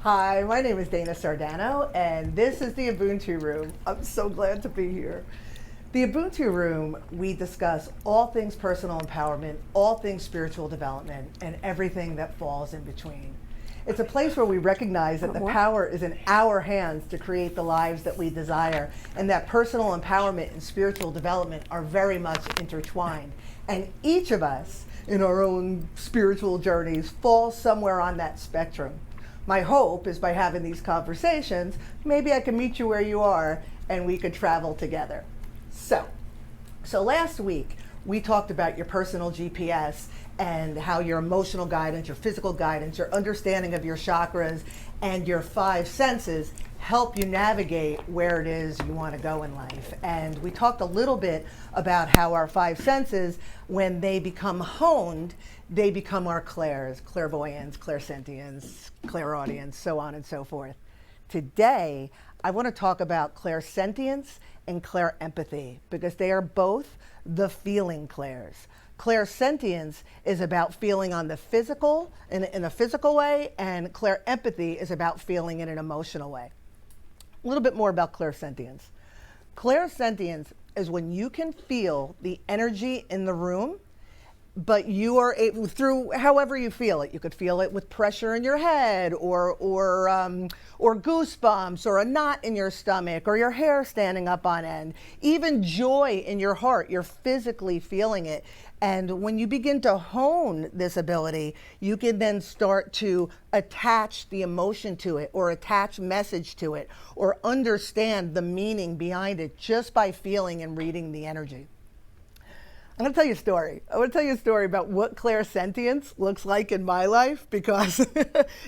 Hi, my name is Dana Sardano, and this is the Ubuntu Room. I'm so glad to be here. The Ubuntu Room, we discuss all things personal empowerment, all things spiritual development, and everything that falls in between. It's a place where we recognize that the power is in our hands to create the lives that we desire, and that personal empowerment and spiritual development are very much intertwined. And each of us, in our own spiritual journeys, falls somewhere on that spectrum. My hope is by having these conversations, maybe I can meet you where you are and we could travel together. So last week we talked about your personal GPS and how your emotional guidance, your physical guidance, your understanding of your chakras and your five senses help you navigate where it is you want to go in life. And we talked a little bit about how our five senses, when they become honed, they become our clairs, clairvoyance, clairsentience, clairaudience, so on and so forth. Today, I want to talk about clairsentience and clairempathy because they are both the feeling clairs. Clairsentience is about feeling on the physical, in a physical way, and clairempathy is about feeling in an emotional way. A little bit more about clairsentience. Clairsentience is when you can feel the energy in the room, but you are able, through however you feel it. You could feel it with pressure in your head, or goosebumps, or a knot in your stomach, or your hair standing up on end. Even joy in your heart, you're physically feeling it. And when you begin to hone this ability, you can then start to attach the emotion to it, or attach message to it, or understand the meaning behind it just by feeling and reading the energy. I'm going to tell you a story. I want to tell you a story about what clairsentience looks like in my life because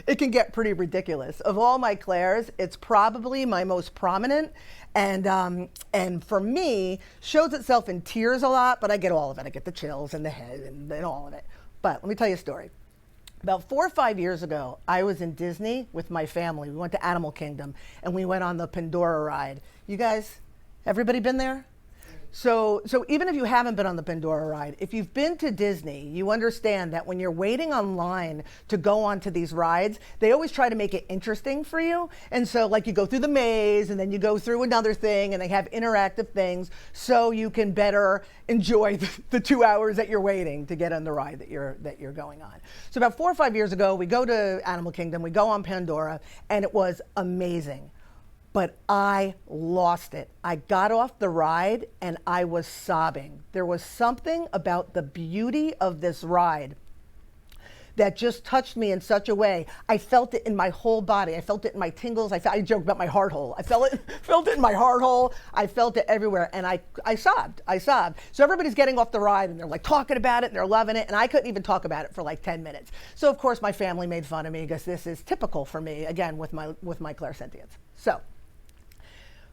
it can get pretty ridiculous. Of all my clairs, it's probably my most prominent, and for me, shows itself in tears a lot, but I get all of it. I get the chills and the head and all of it. But let me tell you a story. About 4 or 5 years ago, I was in Disney with my family. We went to Animal Kingdom, and we went on the Pandora ride. You guys, everybody been there? So even if you haven't been on the Pandora ride, if you've been to Disney, you understand that when you're waiting online to go onto these rides, they always try to make it interesting for you. And so like you go through the maze and then you go through another thing and they have interactive things so you can better enjoy the 2 hours that you're waiting to get on the ride that you're going on. So about 4 or 5 years ago, we go to Animal Kingdom, we go on Pandora, and it was amazing. But I lost it. I got off the ride and I was sobbing. There was something about the beauty of this ride that just touched me in such a way. I felt it in my whole body. I felt it in my tingles. I joke about my heart hole. I felt it in my heart hole. I felt it everywhere. And I sobbed. So everybody's getting off the ride and they're like talking about it and they're loving it. And I couldn't even talk about it for like 10 minutes. So of course my family made fun of me because this is typical for me, again, with my clairsentience. So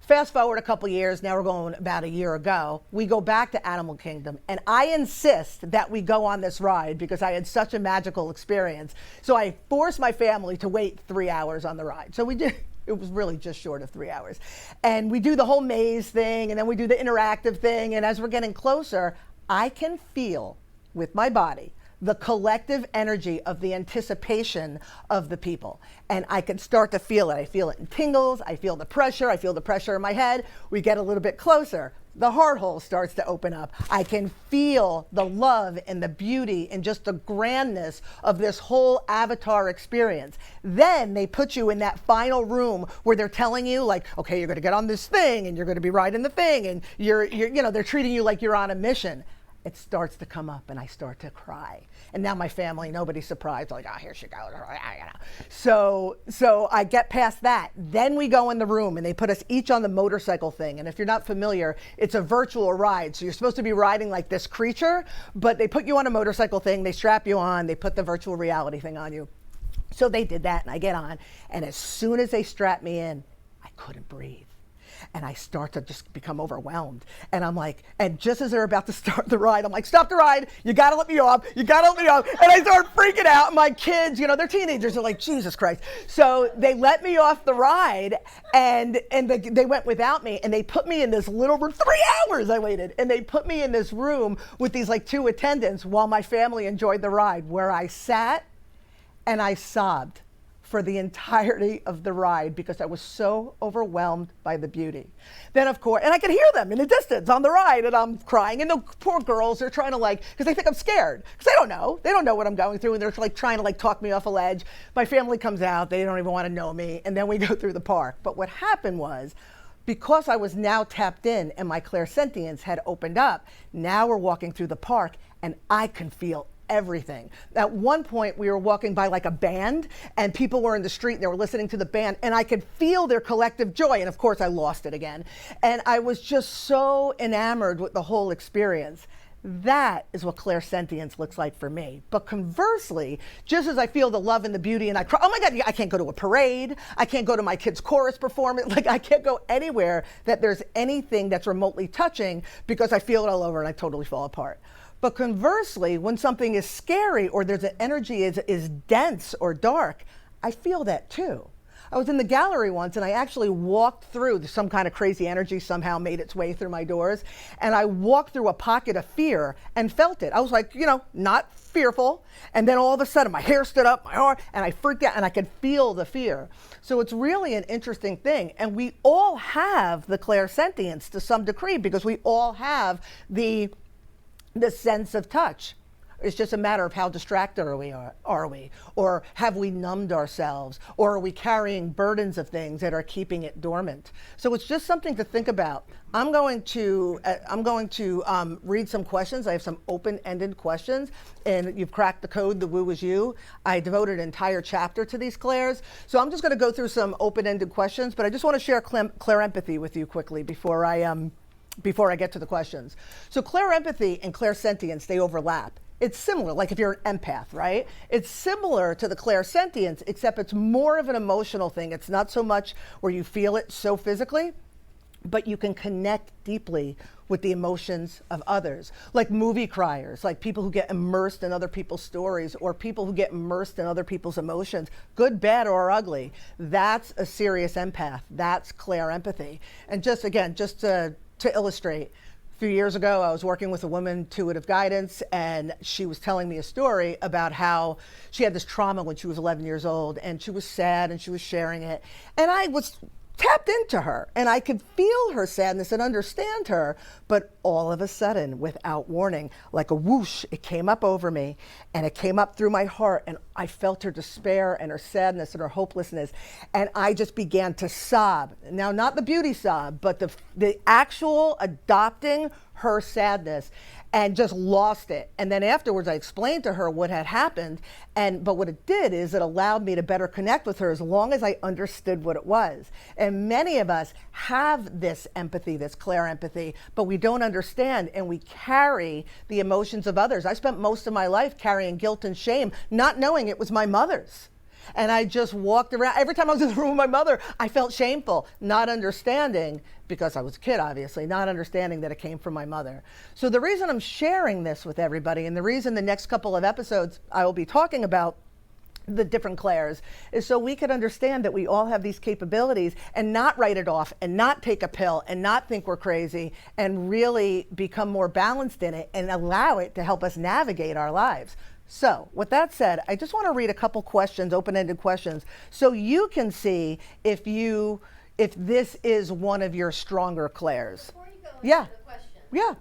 fast forward a couple years, now we're going about a year ago, we go back to Animal Kingdom, and I insist that we go on this ride because I had such a magical experience. So I forced my family to wait 3 hours on the ride. So we did. It was really just short of 3 hours. And we do the whole maze thing, and then we do the interactive thing, and as we're getting closer, I can feel with my body the collective energy of the anticipation of the people. And I can start to feel it. I feel it in tingles. I feel the pressure. I feel the pressure in my head. We get a little bit closer. The heart hole starts to open up. I can feel the love and the beauty and just the grandness of this whole avatar experience. Then they put you in that final room where they're telling you like, okay, you're going to get on this thing and you're going to be riding the thing and they're treating you like you're on a mission. It starts to come up and I start to cry. And now my family, nobody's surprised, like, oh, here she goes. So I get past that. Then we go in the room and they put us each on the motorcycle thing. And if you're not familiar, it's a virtual ride. So you're supposed to be riding like this creature, but they put you on a motorcycle thing, they strap you on, they put the virtual reality thing on you. So they did that and I get on. And as soon as they strapped me in, I couldn't breathe. And I start to just become overwhelmed. And I'm like, and just as they're about to start the ride, I'm like, stop the ride. You got to let me off. You got to let me off. And I start freaking out. My kids, they're teenagers. They're like, Jesus Christ. So they let me off the ride and they went without me. And they put me in this little room. 3 hours I waited. And they put me in this room with these like 2 attendants while my family enjoyed the ride, where I sat and I sobbed for the entirety of the ride because I was so overwhelmed by the beauty. Then of course, and I could hear them in the distance on the ride, and I'm crying, and the poor girls are trying to because they think I'm scared, because they don't know what I'm going through, and they're trying to talk me off a ledge. My family comes out, they don't even want to know me, and then we go through the park. But what happened was, because I was now tapped in and my clairsentience had opened up, now we're walking through the park and I can feel everything. At one point we were walking by a band, and people were in the street and they were listening to the band, and I could feel their collective joy. And of course I lost it again. And I was just so enamored with the whole experience. That is what clairsentience looks like for me. But conversely, just as I feel the love and the beauty and I cry, oh my God, I can't go to a parade. I can't go to my kids' chorus performance. I can't go anywhere that there's anything that's remotely touching, because I feel it all over and I totally fall apart. But conversely, when something is scary or there's an energy is dense or dark, I feel that too. I was in the gallery once and I actually walked through, some kind of crazy energy somehow made its way through my doors, and I walked through a pocket of fear and felt it. I was not fearful, and then all of a sudden my hair stood up, my arm, and I freaked out and I could feel the fear. So it's really an interesting thing, and we all have the clairsentience to some degree because we all have the sense of touch. It's just a matter of how distracted are we, or have we numbed ourselves, or are we carrying burdens of things that are keeping it dormant? So it's just something to think about. I'm going to read some questions. I have some open-ended questions, and you've cracked the code. The woo is you. I devoted an entire chapter to these clairs, so I'm just going to go through some open-ended questions. But I just want to share clairempathy with you quickly before I get to the questions. So clairempathy and clairsentience, they overlap. It's similar, like if you're an empath, right? It's similar to the clairsentience, except it's more of an emotional thing. It's not so much where you feel it so physically, but you can connect deeply with the emotions of others. Like movie criers, like people who get immersed in other people's stories, or people who get immersed in other people's emotions, good, bad, or ugly. That's a serious empath. That's clairempathy. And just to illustrate, a few years ago, I was working with a woman, intuitive guidance, and she was telling me a story about how she had this trauma when she was 11 years old, and she was sad, and she was sharing it. And I was tapped into her, and I could feel her sadness and understand her, but all of a sudden, without warning, like a whoosh, it came up over me, and it came up through my heart, and I felt her despair and her sadness and her hopelessness, and I just began to sob. Now, not the beauty sob, but the actual adopting her sadness, and just lost it. And then afterwards I explained to her what had happened, but what it did is it allowed me to better connect with her as long as I understood what it was. And many of us have this empathy, this clairempathy, but we don't understand, and we carry the emotions of others. I spent most of my life carrying guilt and shame, not knowing it was my mother's. And I just walked around. Every time I was in the room with my mother, I felt shameful, not understanding, because I was a kid, obviously, not understanding that it came from my mother. So the reason I'm sharing this with everybody, and the reason the next couple of episodes I will be talking about the different clairs, is so we can understand that we all have these capabilities and not write it off and not take a pill and not think we're crazy, and really become more balanced in it and allow it to help us navigate our lives. So with that said, I just want to read a couple questions, open-ended questions, so you can see if this is one of your stronger clairs. Before you go Yeah. into the question, Yeah.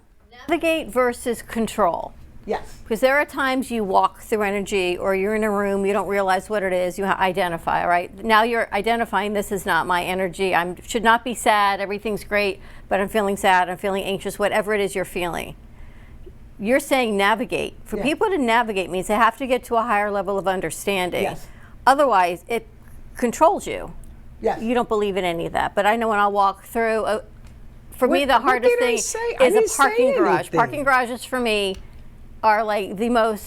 navigate versus control. Yes. Because there are times you walk through energy, or you're in a room, you don't realize what it is, you identify, right? Now you're identifying, this is not my energy, I should not be sad, everything's great, but I'm feeling sad, I'm feeling anxious, whatever it is you're feeling. You're saying navigate. For people to navigate means they have to get to a higher level of understanding. Yes. Otherwise, it controls you. Yes. You don't believe in any of that. But I know when I walk through, for me, the hardest thing is a parking garage. Parking garages for me are like the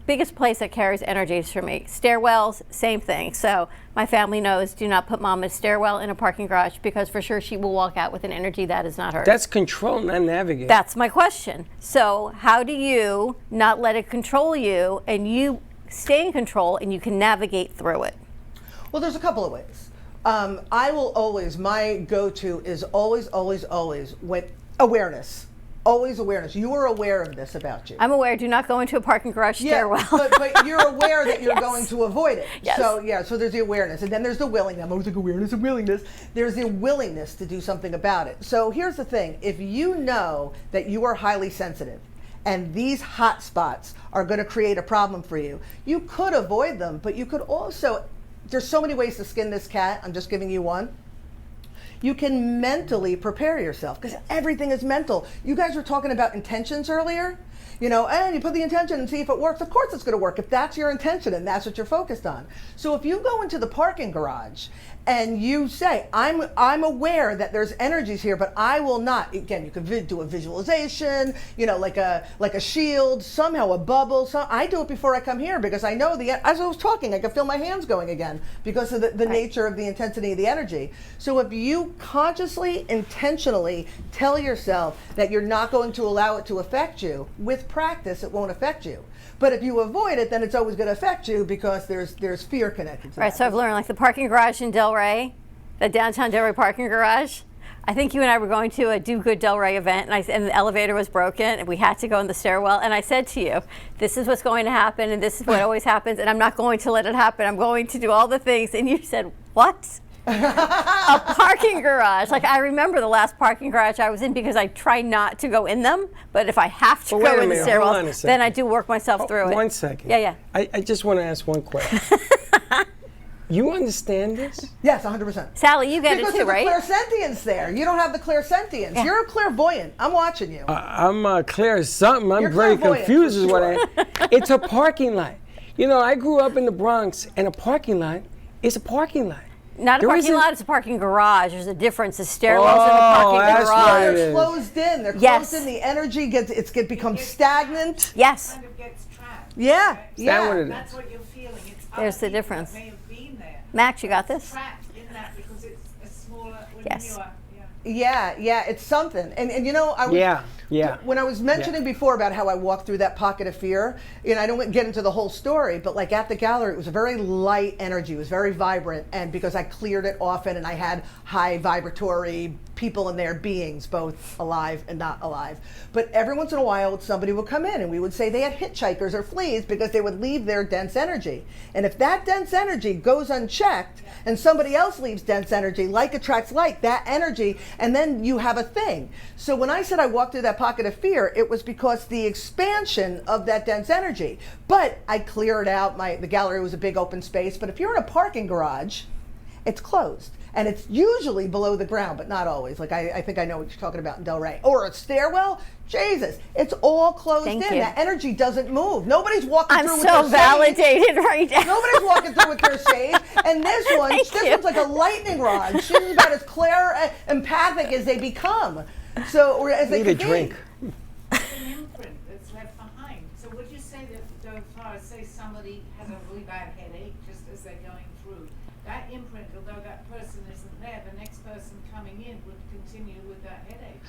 biggest place that carries energies for me. Stairwells, same thing. So my family knows, do not put mom in a stairwell in a parking garage, because for sure she will walk out with an energy that is not hers. That's control, not navigate. That's my question. So how do you not let it control you, and you stay in control and you can navigate through it? Well, there's a couple of ways. I will always, my go-to is always with awareness. Always awareness. You are aware of this about you. I'm aware. Do not go into a parking garage stairwell. but you're aware that you're Yes. going to avoid it. Yes. So there's the awareness, and then there's the willingness. I'm always like awareness and willingness. There's the willingness to do something about it. So here's the thing: if you know that you are highly sensitive, and these hot spots are going to create a problem for you, you could avoid them, but you could also. There's so many ways to skin this cat. I'm just giving you one. You can mentally prepare yourself because everything is mental. You guys were talking about intentions earlier, and you put the intention and see if it works. Of course it's going to work if that's your intention and that's what you're focused on. So if you go into the parking garage and you say, I'm aware that there's energies here, but I will not. Again, you could do a visualization, like a shield, somehow a bubble. So I do it before I come here because I know as I was talking, I could feel my hands going again because of the nature of the intensity of the energy. So if you consciously, intentionally tell yourself that you're not going to allow it to affect you, with practice, it won't affect you. But if you avoid it, then it's always going to affect you because there's fear connected to Right, that. so I've learned, like the parking garage in Delray, the downtown Delray parking garage. I think you and I were going to a Do Good Delray event, and the elevator was broken, and we had to go in the stairwell. And I said to you, this is what's going to happen, and this is what always happens, and I'm not going to let it happen. I'm going to do all the things. And you said, what? A parking garage. Like, I remember the last parking garage I was in because I try not to go in them, but if I have to go in the stairwell, then I do work myself through it. 1 second. Yeah. I just want to ask one question. You understand this? Yes, 100%. Sally, you get because it too, right? Because there's the clairsentience there. You don't have the clairsentience. Yeah. You're a clairvoyant. I'm watching you. I'm Claire something. I'm You're very clairvoyant, confused for is what I. It's a parking lot. I grew up in the Bronx, and a parking lot is a parking lot. Not a There parking isn't- lot, it's a parking garage. There's a difference. The stairwells in the parking that's garage. right. They're closed in. They're Yes. closed in. The energy becomes stagnant. Yes. Kind of gets trapped. Yeah, right? yeah. what it is? That's what you're feeling. It's There's other the people difference. that may have been there. Max, you got this? Trapped in that because it's a smaller, Yes. newer. Yeah, it's something. And I was, Yeah. when I was mentioning before about how I walked through that pocket of fear, I don't get into the whole story, but like at the gallery, it was a very light energy. It was very vibrant. And because I cleared it often and I had high vibratory people in there, beings, both alive and not alive. But every once in a while, somebody would come in and we would say they had hitchhikers or fleas because they would leave their dense energy. And if that dense energy goes unchecked and somebody else leaves dense energy, like attracts like, that energy, and then you have a thing. So when I said I walked through that pocket of fear, it was because the expansion of that dense energy. But I cleared out, the gallery was a big open space, but if you're in a parking garage, it's closed. And it's usually below the ground, but not always. Like I think I know what you're talking about in Delray. Or a stairwell, Jesus, it's all closed Thank in. you. That energy doesn't move. Nobody's walking I'm through so with their shades. validated right now. Nobody's walking through with their shades. And this Thank you. one's like a lightning rod. She's about as Clair empathic as they become. So, or as they Need a could be. drink. It's an imprint that's left behind. So would you say that go as far as say somebody has a really bad headache just as they're going through, that imprint, although that person isn't there, the next person coming in would continue with that headache.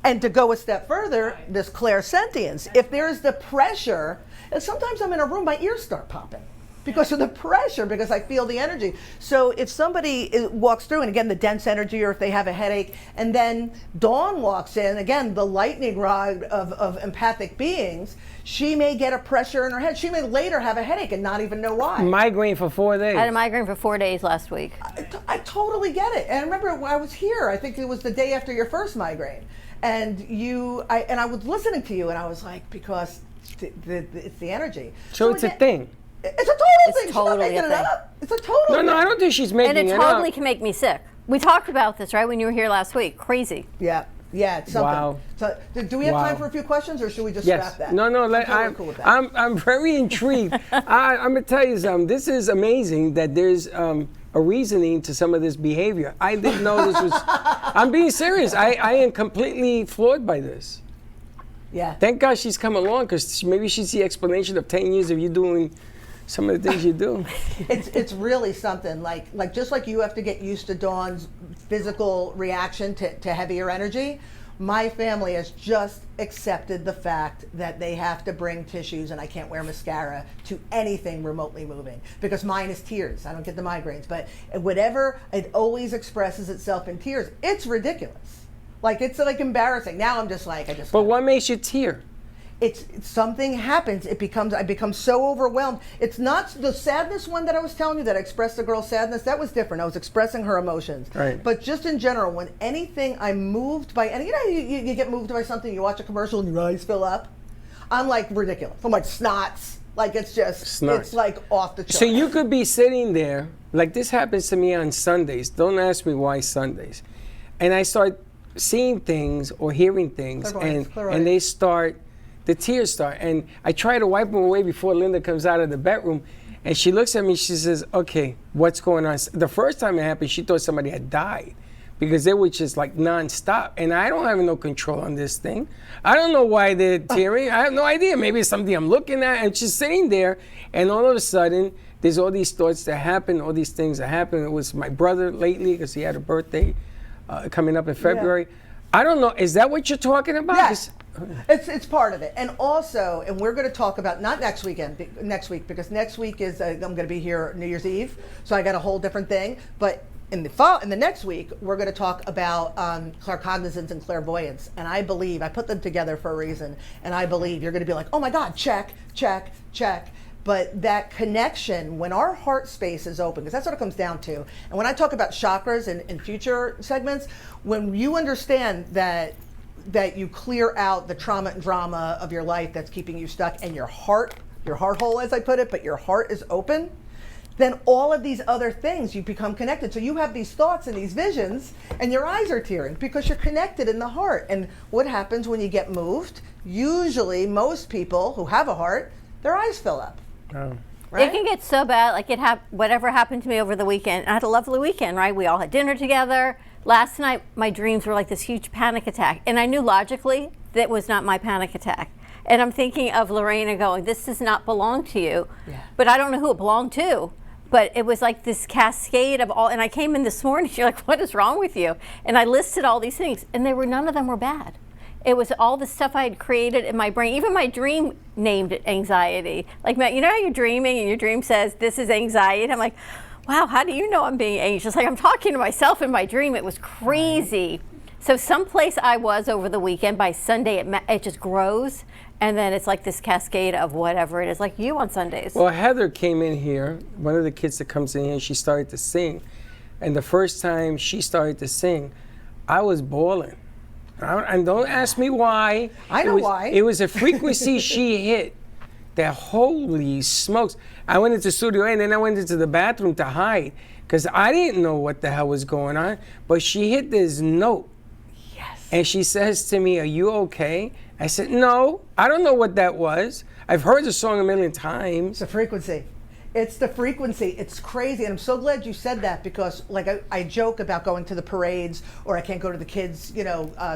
And to go a step further, this clairsentience, if there's the pressure, and sometimes I'm in a room, my ears start popping because of the pressure, because I feel the energy. So if somebody walks through, and again, the dense energy, or if they have a headache, and then Dawn walks in, again, the lightning rod of empathic beings, she may get a pressure in her head. She may later have a headache and not even know why. Migraine for 4 days. I had a migraine for 4 days last week. I totally get it. And I remember when I was here, I think it was the day after your first migraine. And I was listening to you, and I was like, because it's the energy. So it's again, a thing. It's a total It's thing. totally She's not making a it thing. up. It's a total thing. No, I don't think she's making And it it totally up. can make me sick. We talked about this, right, when you were here last week. Crazy. Yeah, it's something. Wow. So, do we have Wow. time for a few questions, or should we just Yes. scrap that? No. I'm totally cool with that. I'm very intrigued. I'm gonna tell you something. This is amazing that there's a reasoning to some of this behavior. I didn't know this was. I'm being serious. I am completely floored by this. Yeah. Thank God she's come along, because maybe she's the explanation of 10 years of you doing some of the things you do. It's really something. Like just like you have to get used to Dawn's physical reaction to heavier energy, my family has just accepted the fact that they have to bring tissues, and I can't wear mascara to anything remotely moving, because mine is tears. I don't get the migraines, but whatever, it always expresses itself in tears. It's ridiculous. Like, it's like embarrassing. Now I'm just like, But what makes you tear? It's something happens. I become so overwhelmed. It's not the sadness one that I was telling you that I expressed the girl's sadness. That was different. I was expressing her emotions. Right. But just in general, when anything I'm moved by, and you get moved by something, you watch a commercial and your eyes fill up. I'm like ridiculous. I'm like snots. Like it's like off the charts. So you could be sitting there, like this happens to me on Sundays. Don't ask me why Sundays. And I start seeing things or hearing things, and they start. The tears start, and I try to wipe them away before Linda comes out of the bedroom, and she looks at me, she says, okay, what's going on? The first time it happened, she thought somebody had died because they were just like nonstop, and I don't have no control on this thing. I don't know why they're tearing. I have no idea. Maybe it's something I'm looking at, and she's sitting there, and all of a sudden, there's all these thoughts that happen, all these things that happen. It was my brother lately because he had a birthday coming up in February. Yeah. I don't know. Is that what you're talking about? Yes. It's part of it. And also, and we're going to talk about, not next week, because next week is, I'm going to be here New Year's Eve, so I got a whole different thing. But in the next week, we're going to talk about claircognizance and clairvoyance. And I believe, I put them together for a reason, and I believe you're going to be like, oh my God, check, check, check. But that connection, when our heart space is open, because that's what it comes down to. And when I talk about chakras in future segments, when you understand that you clear out the trauma and drama of your life that's keeping you stuck, and your heart hole, as I put it, but your heart is open, then all of these other things, you become connected. So you have these thoughts and these visions, and your eyes are tearing because you're connected in the heart. And what happens when you get moved? Usually, most people who have a heart, their eyes fill up. Oh. Right? It can get so bad, like whatever happened to me over the weekend. I had a lovely weekend, right? We all had dinner together. Last night, my dreams were like this huge panic attack. And I knew logically that was not my panic attack. And I'm thinking of Lorena going, this does not belong to you. Yeah. But I don't know who it belonged to. But it was like this cascade of all, and I came in this morning, you're like, what is wrong with you? And I listed all these things, and none of them were bad. It was all the stuff I had created in my brain. Even my dream named it anxiety. Like, you know how you're dreaming and your dream says, this is anxiety? I'm like, wow, how do you know I'm being anxious? Like, I'm talking to myself in my dream. It was crazy. So someplace I was over the weekend, by Sunday, it just grows. And then it's like this cascade of whatever it is, like you on Sundays. Well, Heather came in here, one of the kids that comes in here, she started to sing. And the first time she started to sing, I was bawling. And don't ask me why. I know why. It was a frequency she hit that, holy smokes. I went into Studio A, and then I went into the bathroom to hide because I didn't know what the hell was going on. But she hit this note. Yes. And she says to me, are you okay? I said, no, I don't know what that was. I've heard the song a million times. It's the frequency. It's the frequency. It's crazy. And I'm so glad you said that because, like, I joke about going to the parades or I can't go to the kids,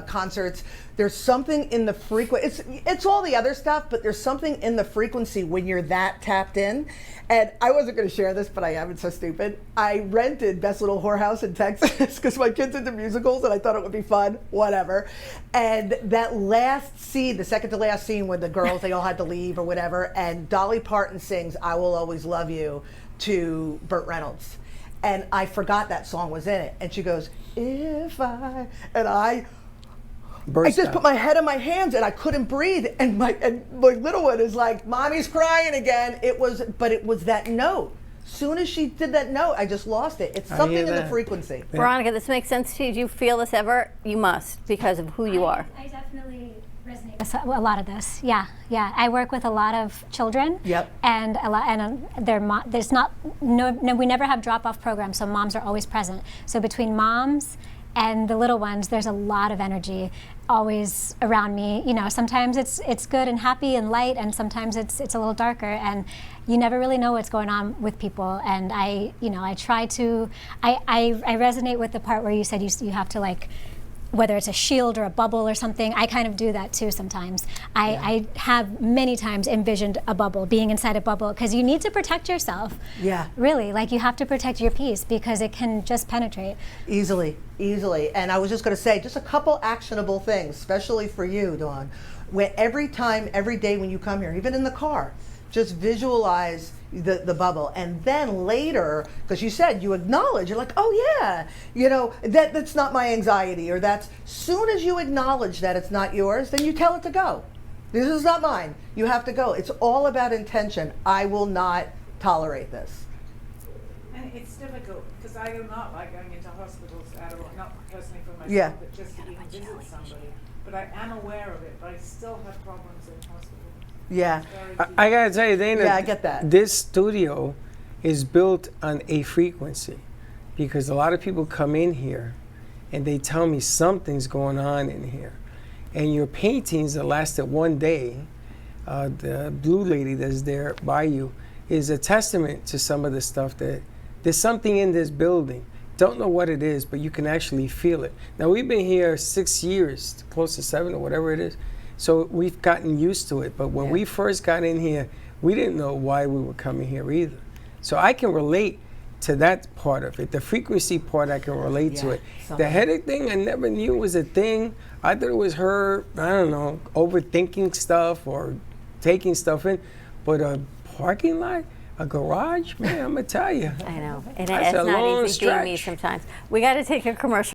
concerts. There's something in the frequency. It's all the other stuff, but there's something in the frequency when you're that tapped in. And I wasn't going to share this, but I am. It's so stupid. I rented Best Little Whorehouse in Texas because my kid's into musicals and I thought it would be fun, whatever. And that last scene, the second to last scene when the girls, they all had to leave or whatever, and Dolly Parton sings I Will Always Love You to Burt Reynolds. And I forgot that song was in it. And she goes, I just put my head in my hands and I couldn't breathe. And my little one is like, Mommy's crying again. It was that note. Soon as she did that note, I just lost it. It's something in the frequency. Yeah. Veronica, this makes sense to you. Do you feel this ever? You must, because of who you are. I definitely resonate with a lot of this. Yeah. I work with a lot of children. Yep. And we never have drop-off programs, so moms are always present. So between moms and the little ones, there's a lot of energy always around me. Sometimes it's good and happy and light, and sometimes it's a little darker, and you never really know what's going on with people. And I resonate with the part where you said you have to, like, whether it's a shield or a bubble or something. I kind of do that too sometimes. I have many times envisioned a bubble, being inside a bubble, because you need to protect yourself. Yeah. Really, like, you have to protect your peace because it can just penetrate. Easily. And I was just going to say, just a couple actionable things, especially for you, Dawn. Where every day when you come here, even in the car, just visualize the bubble. And then later, because you said you acknowledge, you're like, oh yeah, you know, that's not my anxiety, or that's, soon as you acknowledge that it's not yours, then you tell it to go. This is not mine. You have to go. It's all about intention. I will not tolerate this. And it's difficult because I do not like going into hospitals at all, not personally for myself, Yeah. but just to even visit somebody. But I am aware of it, but I still have problems in hospitals. Yeah. I gotta tell you, Dana. Yeah, I get that. This studio is built on a frequency, because a lot of people come in here and they tell me something's going on in here. And your paintings that lasted one day, the blue lady that's there by you, is a testament to some of the stuff that there's something in this building. Don't know what it is, but you can actually feel it. Now, we've been here 6 years, close to 7 or whatever it is. So we've gotten used to it. But when we first got in here, we didn't know why we were coming here either. So I can relate to that part of it. The frequency part, I can relate to it. The headache thing, I never knew was a thing. I thought it was her, I don't know, overthinking stuff or taking stuff in. But a parking lot, a garage, man, I'm gonna tell you. I know. And That's it's a not long easy being me stretch. sometimes. We got to take a commercial.